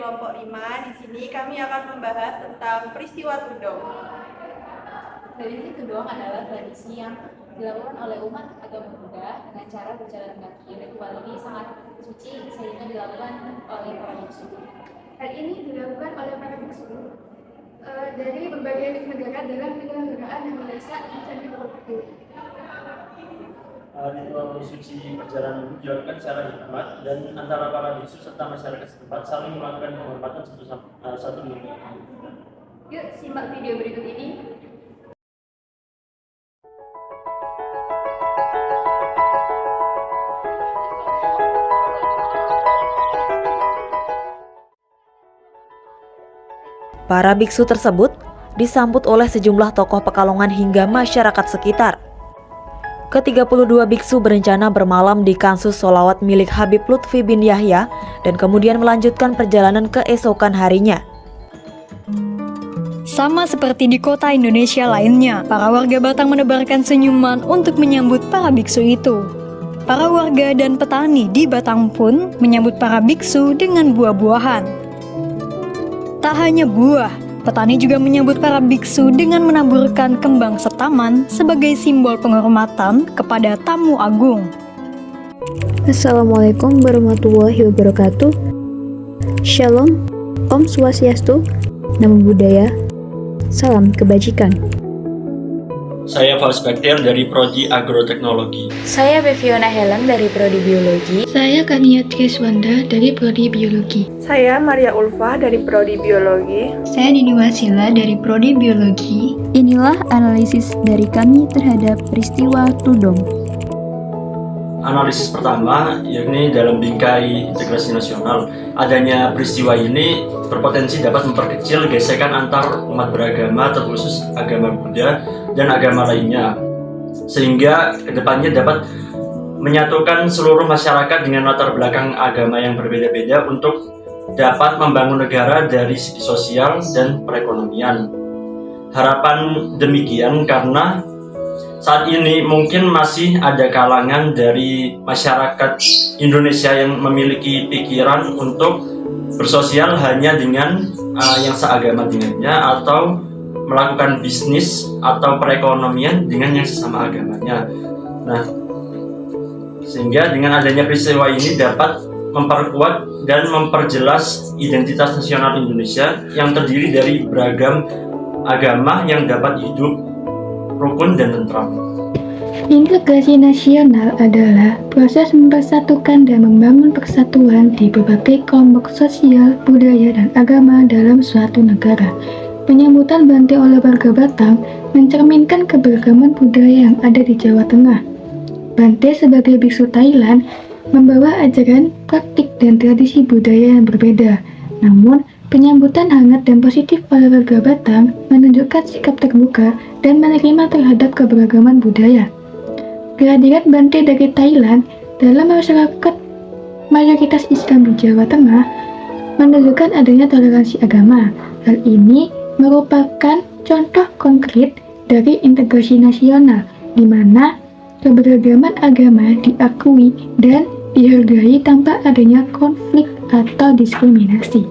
kelompok 5. Di sini kami akan membahas tentang peristiwa Tudong. Tradisi Tudong adalah tradisi yang dilakukan oleh umat agama Buddha dengan cara berjalan kaki. Ritual ini sangat suci sehingga dilakukan oleh para biksu. Hal ini dilakukan oleh para biksu dari berbagai negara dalam penyelenggaraan Hari Waisak di Candi Borobudur. Ritual suci perjalanan ini dilakukan secara hikmat dan antara para biksu serta masyarakat setempat saling melakukan penghormatan satu minggu. Yuk simak video berikut ini. Para biksu tersebut disambut oleh sejumlah tokoh Pekalongan hingga masyarakat sekitar. Ke-32 biksu berencana bermalam di kansus sholawat milik Habib Lutfi bin Yahya dan kemudian melanjutkan perjalanan keesokan harinya. Sama seperti di kota Indonesia lainnya, para warga Batang menebarkan senyuman untuk menyambut para biksu itu. Para warga dan petani di Batang pun menyambut para biksu dengan buah-buahan. Tak hanya buah, petani juga menyambut para biksu dengan menaburkan kembang setaman sebagai simbol penghormatan kepada tamu agung. Assalamualaikum warahmatullahi wabarakatuh. Shalom, Om Swastiastu, Namo Buddhaya, Salam Kebajikan. Saya Fals Baktiar dari Prodi Agroteknologi. Saya Beviona Helen dari Prodi Biologi. Saya Kania Triswanda dari Prodi Biologi. Saya Maria Ulfa dari Prodi Biologi. Saya Dini Wasila dari Prodi Biologi. Inilah analisis dari kami terhadap peristiwa Tudong. Analisis pertama, yakni dalam bingkai integrasi nasional, adanya peristiwa ini berpotensi dapat memperkecil gesekan antar umat beragama, terkhusus agama Buddha dan agama lainnya, sehingga kedepannya dapat menyatukan seluruh masyarakat dengan latar belakang agama yang berbeda-beda untuk dapat membangun negara dari segi sosial dan perekonomian. Harapan demikian karena saat ini mungkin masih ada kalangan dari masyarakat Indonesia yang memiliki pikiran untuk bersosial hanya dengan yang seagama dengannya atau melakukan bisnis atau perekonomian dengan yang sesama agamanya. Nah, sehingga dengan adanya peristiwa ini dapat memperkuat dan memperjelas identitas nasional Indonesia yang terdiri dari beragam agama yang dapat hidup rukun dan tentram. Integrasi nasional adalah proses mempersatukan dan membangun persatuan di berbagai kelompok sosial, budaya, dan agama dalam suatu negara. Penyambutan Bante oleh warga Batang mencerminkan keberagaman budaya yang ada di Jawa Tengah. Bante sebagai biksu Thailand membawa ajaran, praktik, dan tradisi budaya yang berbeda. Namun, penyambutan hangat dan positif oleh warga Batang menunjukkan sikap terbuka dan menerima terhadap keberagaman budaya. Kehadiran Bante dari Thailand dalam masyarakat mayoritas Islam di Jawa Tengah menunjukkan adanya toleransi agama. Hal ini merupakan contoh konkret dari integrasi nasional, di mana keberagaman agama diakui dan dihargai tanpa adanya konflik atau diskriminasi.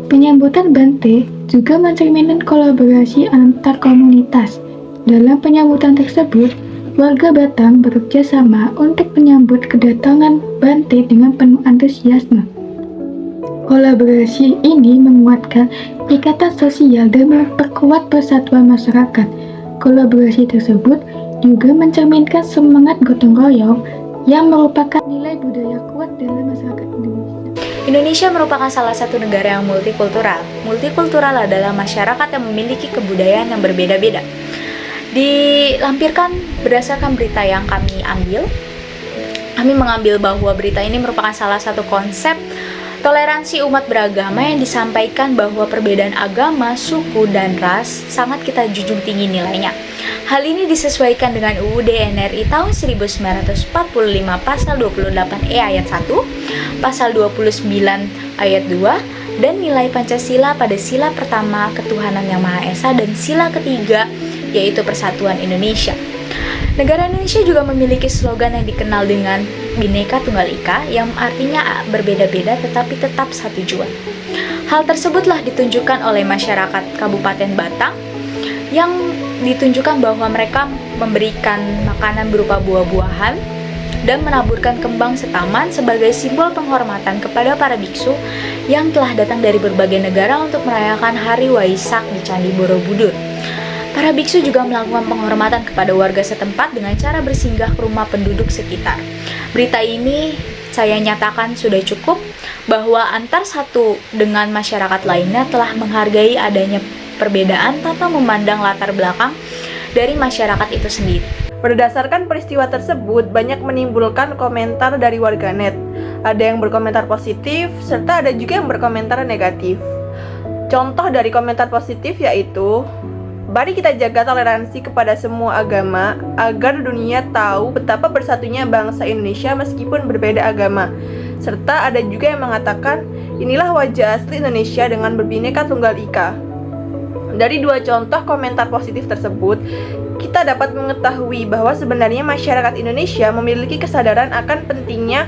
Penyambutan Bante juga mencerminkan kolaborasi antar komunitas. Dalam penyambutan tersebut, warga Batang bekerja sama untuk menyambut kedatangan Bante dengan penuh antusiasme. Kolaborasi ini menguatkan ikatan sosial dan memperkuat persatuan masyarakat. Kolaborasi tersebut juga mencerminkan semangat gotong royong yang merupakan nilai budaya kuat dalam masyarakat Indonesia. Indonesia merupakan salah satu negara yang multikultural. Multikultural adalah masyarakat yang memiliki kebudayaan yang berbeda-beda. Dilampirkan berdasarkan berita yang kami mengambil bahwa berita ini merupakan salah satu konsep toleransi umat beragama yang disampaikan bahwa perbedaan agama, suku, dan ras sangat kita junjung tinggi nilainya. Hal ini disesuaikan dengan UUD NRI tahun 1945 pasal 28E ayat 1, pasal 29 ayat 2, dan nilai Pancasila pada sila pertama ketuhanan yang Maha Esa dan sila ketiga yaitu Persatuan Indonesia. Negara Indonesia juga memiliki slogan yang dikenal dengan Bhinneka Tunggal Ika yang artinya berbeda-beda tetapi tetap satu jua. Hal tersebutlah ditunjukkan oleh masyarakat Kabupaten Batang yang ditunjukkan bahwa mereka memberikan makanan berupa buah-buahan dan menaburkan kembang setaman sebagai simbol penghormatan kepada para biksu yang telah datang dari berbagai negara untuk merayakan Hari Waisak di Candi Borobudur. Para biksu juga melakukan penghormatan kepada warga setempat dengan cara bersinggah ke rumah penduduk sekitar. Berita ini saya nyatakan sudah cukup bahwa antar satu dengan masyarakat lainnya telah menghargai adanya perbedaan tanpa memandang latar belakang dari masyarakat itu sendiri. Berdasarkan peristiwa tersebut, banyak menimbulkan komentar dari warganet. Ada yang berkomentar positif, serta ada juga yang berkomentar negatif. Contoh dari komentar positif yaitu, mari kita jaga toleransi kepada semua agama agar dunia tahu betapa bersatunya bangsa Indonesia meskipun berbeda agama. Serta ada juga yang mengatakan, inilah wajah asli Indonesia dengan berbineka tunggal ika. Dari dua contoh komentar positif tersebut, kita dapat mengetahui bahwa sebenarnya masyarakat Indonesia memiliki kesadaran akan pentingnya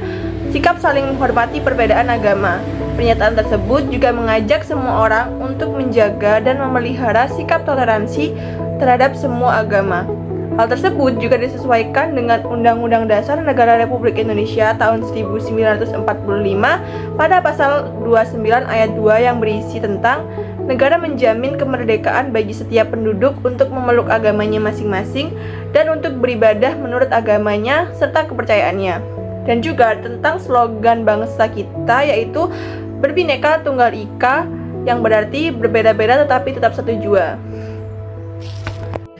sikap saling menghormati perbedaan agama. Pernyataan tersebut juga mengajak semua orang untuk menjaga dan memelihara sikap toleransi terhadap semua agama. Hal tersebut juga disesuaikan dengan Undang-Undang Dasar Negara Republik Indonesia tahun 1945 pada pasal 29 ayat 2 yang berisi tentang negara menjamin kemerdekaan bagi setiap penduduk untuk memeluk agamanya masing-masing dan untuk beribadah menurut agamanya serta kepercayaannya. Dan juga tentang slogan bangsa kita yaitu berbineka tunggal ika yang berarti berbeda-beda tetapi tetap satu jua.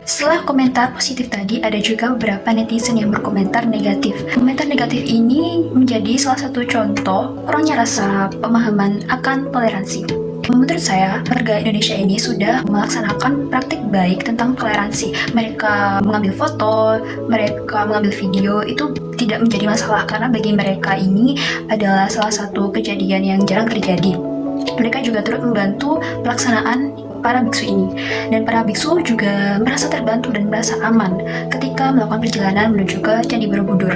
Setelah komentar positif tadi, ada juga beberapa netizen yang berkomentar negatif. Komentar negatif ini menjadi salah satu contoh kurangnya rasa pemahaman akan toleransi. Menurut saya, warga Indonesia ini sudah melaksanakan praktik baik tentang toleransi. Mereka mengambil foto, mereka mengambil video, itu tidak menjadi masalah karena bagi mereka ini adalah salah satu kejadian yang jarang terjadi. Mereka juga turut membantu pelaksanaan para biksu ini, dan para biksu juga merasa terbantu dan merasa aman ketika melakukan perjalanan menuju ke Candi Borobudur.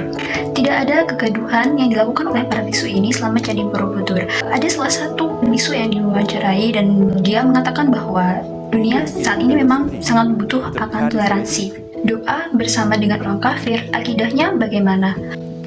Tidak ada kegaduhan yang dilakukan oleh para biksu ini selama Candi Borobudur. Ada salah satu biksu yang diwawancarai dan dia mengatakan bahwa dunia saat ini memang sangat butuh akan toleransi. Doa bersama dengan orang kafir, akidahnya bagaimana?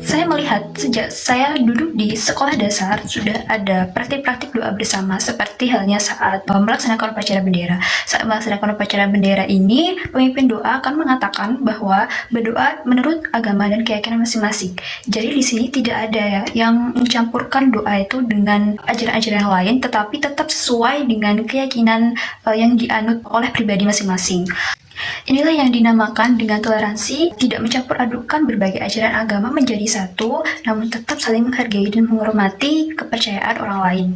Saya melihat sejak saya duduk di sekolah dasar sudah ada praktik-praktik doa bersama seperti halnya saat melaksanakan upacara bendera. Saat melaksanakan upacara bendera ini, pemimpin doa akan mengatakan bahwa berdoa menurut agama dan keyakinan masing-masing. Jadi di sini tidak ada yang mencampurkan doa itu dengan ajaran-ajaran lain, tetapi tetap sesuai dengan keyakinan yang dianut oleh pribadi masing-masing. Inilah yang dinamakan dengan toleransi, tidak mencampur adukan berbagai ajaran agama menjadi satu, namun tetap saling menghargai dan menghormati kepercayaan orang lain.